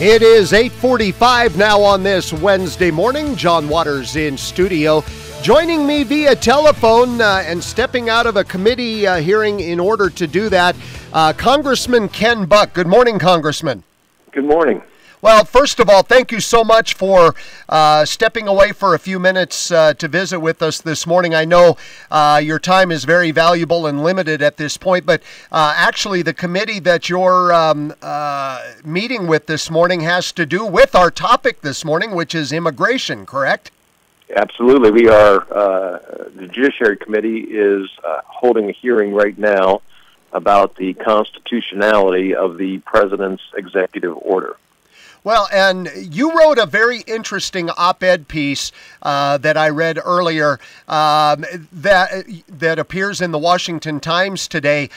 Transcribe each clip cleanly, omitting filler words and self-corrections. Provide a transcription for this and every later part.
It is 8:45 now on this Wednesday morning. John Waters in studio. Joining me via telephone and stepping out of a committee hearing in order to do that, Congressman Ken Buck. Good morning, Congressman. Good morning. Well, first of all, thank you so much for stepping away for a few minutes to visit with us this morning. I know your time is very valuable and limited at this point, but actually the committee that you're meeting with this morning has to do with our topic this morning, which is immigration, correct? Absolutely. We are, the Judiciary Committee is holding a hearing right now about the constitutionality of the President's executive order. Well, and you wrote a very interesting op-ed piece that I read earlier that appears in the Washington Times today,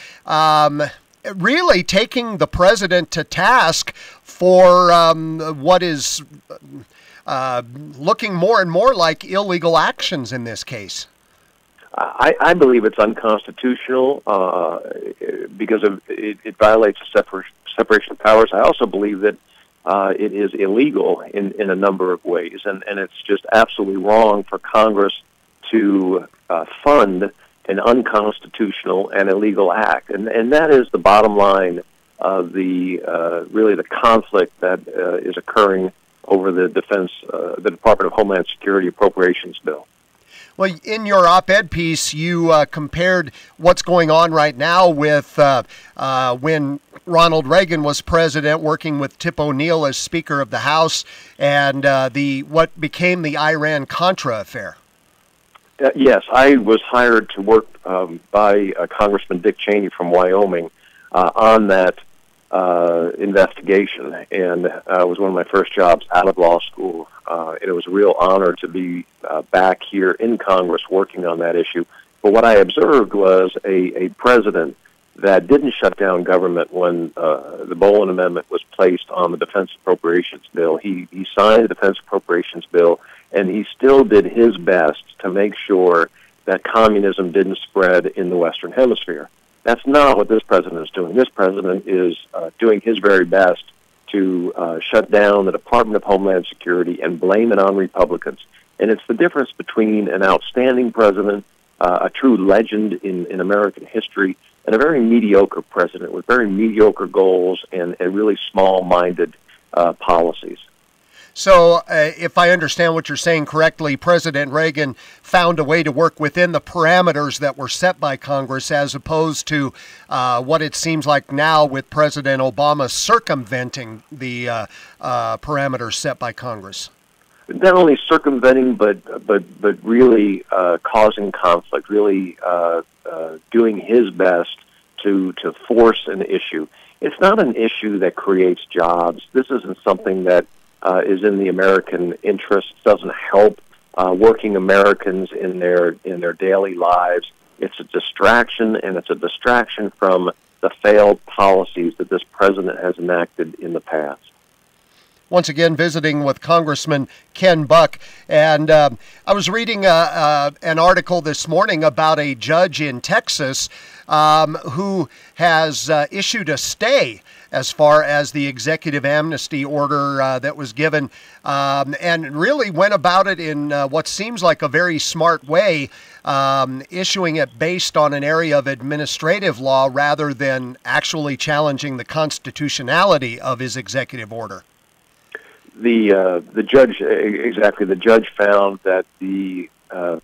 really taking the president to task for what is looking more and more like illegal actions in this case. I believe it's unconstitutional because it violates the separation of powers. I also believe that it is illegal in a number of ways, and it's just absolutely wrong for Congress to fund an unconstitutional and illegal act, and that is the bottom line of the really the conflict that is occurring over the the Department of Homeland Security appropriations bill. Well, in your op-ed piece, you compared what's going on right now with when Ronald Reagan was president, working with Tip O'Neill as Speaker of the House, and what became the Iran-Contra affair. Yes, I was hired to work by Congressman Dick Cheney from Wyoming on that investigation, and it was one of my first jobs out of law school. And it was a real honor to be back here in Congress working on that issue. But what I observed was a president that didn't shut down government when the Boland Amendment was placed on the Defense Appropriations Bill. He signed the Defense Appropriations Bill, and he still did his best to make sure that communism didn't spread in the Western Hemisphere. That's not what this president is doing. This president is doing his very best to shut down the Department of Homeland Security and blame it on Republicans. And it's the difference between an outstanding president, a true legend in American history, and a very mediocre president with very mediocre goals and really small-minded policies. So, if I understand what you're saying correctly, President Reagan found a way to work within the parameters that were set by Congress, as opposed to what it seems like now with President Obama circumventing the parameters set by Congress. Not only circumventing, but really causing conflict, really doing his best to force an issue. It's not an issue that creates jobs. This isn't something that is in the American interest. It doesn't help working Americans in their daily lives. It's a distraction, and it's a distraction from the failed policies that this president has enacted in the past. Once again, visiting with Congressman Ken Buck, and I was reading an article this morning about a judge in Texas who has issued a stay as far as the executive amnesty order that was given, and really went about it in what seems like a very smart way, issuing it based on an area of administrative law rather than actually challenging the constitutionality of his executive order. The judge, exactly, the judge found that the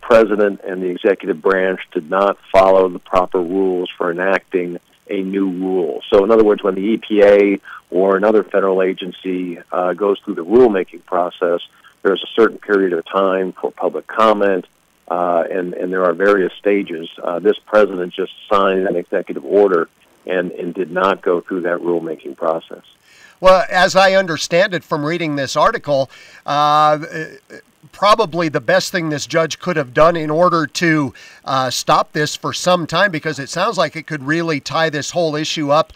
president and the executive branch did not follow the proper rules for enacting a new rule. So in other words, when the EPA or another federal agency goes through the rulemaking process, there's a certain period of time for public comment, and there are various stages. This president just signed an executive order and did not go through that rulemaking process. Well, as I understand it from reading this article, probably the best thing this judge could have done in order to stop this for some time, because it sounds like it could really tie this whole issue up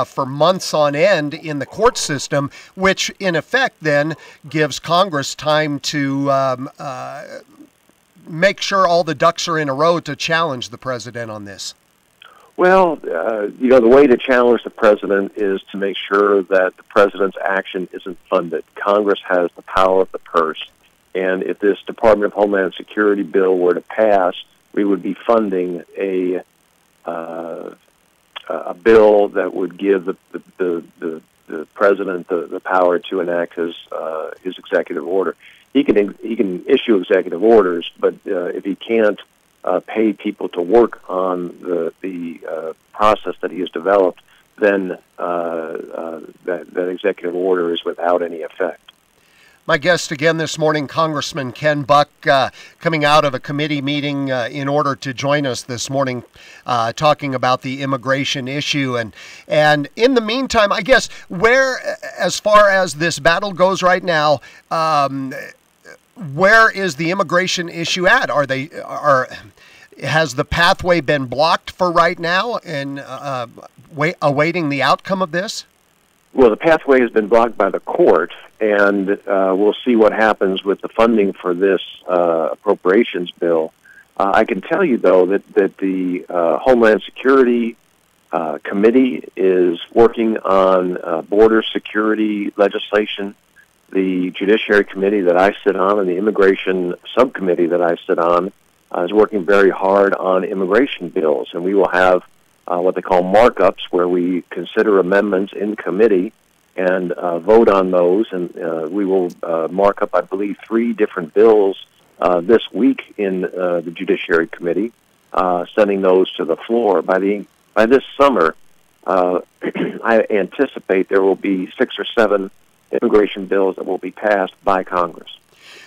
for months on end in the court system, which in effect then gives Congress time to make sure all the ducks are in a row to challenge the president on this. Well, the way to challenge the president is to make sure that the president's action isn't funded. Congress has the power of the purse, and if this Department of Homeland Security bill were to pass, we would be funding a bill that would give the president the power to enact his executive order. He can issue executive orders, but if he can't pay people to work on the process that he has developed, then that executive order is without any effect. My guest again this morning, Congressman Ken Buck, coming out of a committee meeting in order to join us this morning, talking about the immigration issue. And in the meantime, I guess, as far as this battle goes right now, where is the immigration issue at? Has the pathway been blocked for right now and awaiting the outcome of this? Well, the pathway has been blocked by the court, and we'll see what happens with the funding for this appropriations bill. I can tell you, though, that the Homeland Security Committee is working on border security legislation. The Judiciary Committee that I sit on and the Immigration Subcommittee that I sit on is working very hard on immigration bills, and we will have what they call markups, where we consider amendments in committee and vote on those, and we will mark up, I believe, 3 different bills this week in the Judiciary Committee, sending those to the floor. By this summer, I anticipate there will be 6 or 7 immigration bills that will be passed by Congress.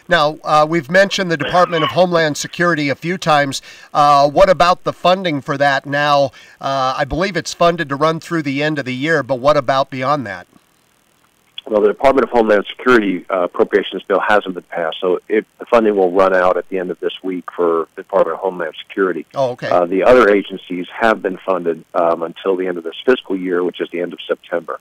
Now, we've mentioned the Department of Homeland Security a few times. What about the funding for that now? I believe it's funded to run through the end of the year, but what about beyond that? Well, the Department of Homeland Security appropriations bill hasn't been passed, so the funding will run out at the end of this week for the Department of Homeland Security. Oh, okay. The other agencies have been funded until the end of this fiscal year, which is the end of September.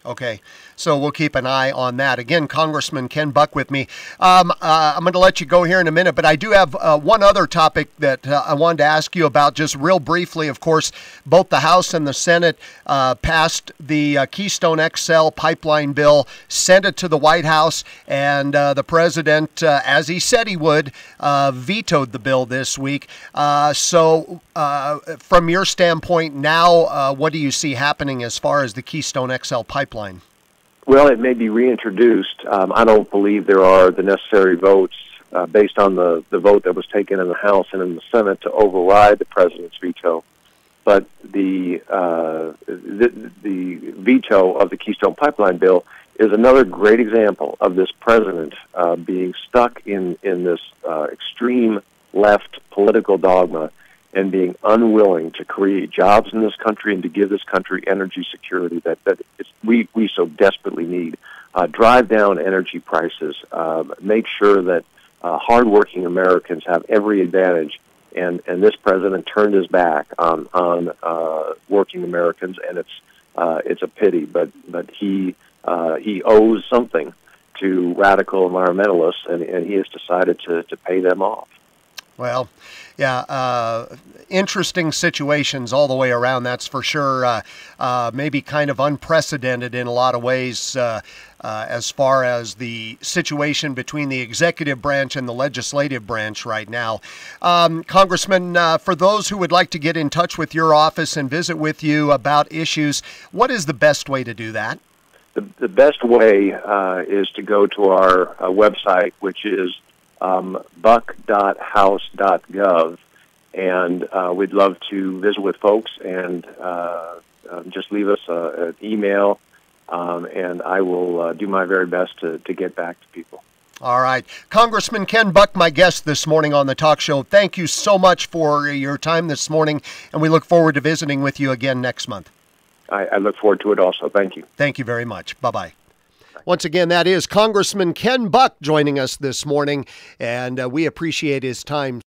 Okay, so we'll keep an eye on that. Again, Congressman Ken Buck with me. I'm going to let you go here in a minute, but I do have one other topic that I wanted to ask you about just real briefly. Of course, both the House and the Senate passed the Keystone XL pipeline bill, sent it to the White House, and the president, as he said he would, vetoed the bill this week. So from your standpoint now, what do you see happening as far as the Keystone XL pipeline? Well, it may be reintroduced. I don't believe there are the necessary votes based on the vote that was taken in the House and in the Senate to override the president's veto. But the veto of the Keystone Pipeline bill is another great example of this president being stuck in this extreme left political dogma and being unwilling to create jobs in this country and to give this country energy security that we so desperately need. Drive down energy prices, make sure that hardworking Americans have every advantage. And this president turned his back on working Americans, and it's a pity. But he owes something to radical environmentalists, and he has decided to pay them off. Well, yeah, interesting situations all the way around, that's for sure. Maybe kind of unprecedented in a lot of ways as far as the situation between the executive branch and the legislative branch right now. Congressman, for those who would like to get in touch with your office and visit with you about issues, what is the best way to do that? The best way is to go to our website, which is buck.house.gov, and we'd love to visit with folks, and just leave us an email, and I will do my very best to get back to people. All right. Congressman Ken Buck, my guest this morning on the talk show. Thank you so much for your time this morning, and we look forward to visiting with you again next month. I look forward to it also. Thank you. Thank you very much. Bye-bye. Once again, that is Congressman Ken Buck joining us this morning, and we appreciate his time.